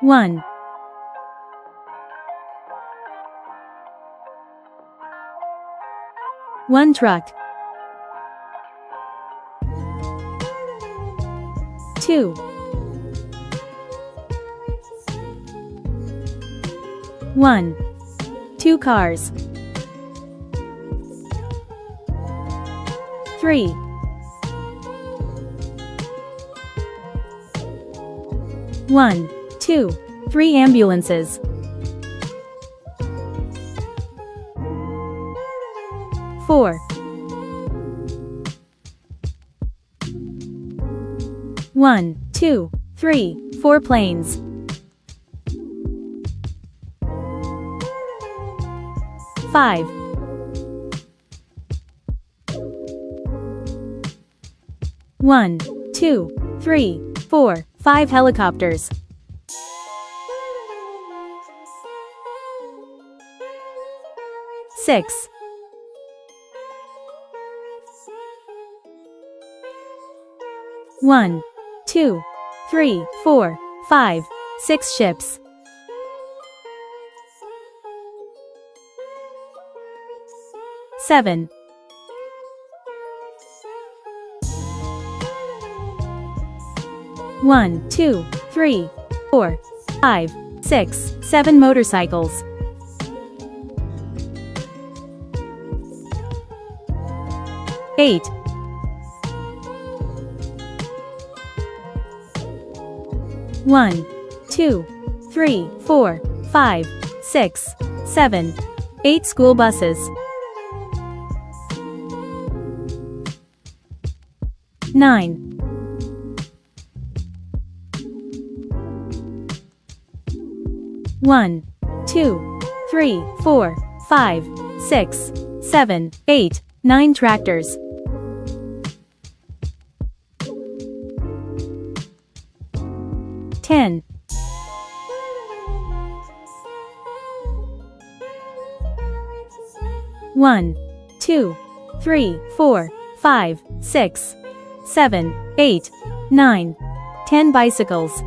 1. 1 truck. 2. 1. 2 cars. 3. 1, 2, 3 ambulances. 4. 1, 2, 3, 4 planes. 5. 1, 2, 3, 4, 5 helicopters. 6. 1, 2, 3, 4, 5, 6 ships. 7. 1, 2, 3, 4, 5, 6, 7 motorcycles. 8. 1, 2, 3, 4, 5, 6, 7, 8 school buses. 9. 1, 2, 3, 4, 5, 6, 7, 8, 9 tractors. 10. 1, 2, 3, 4, 5, 6, 7, 8, 9, 10 bicycles.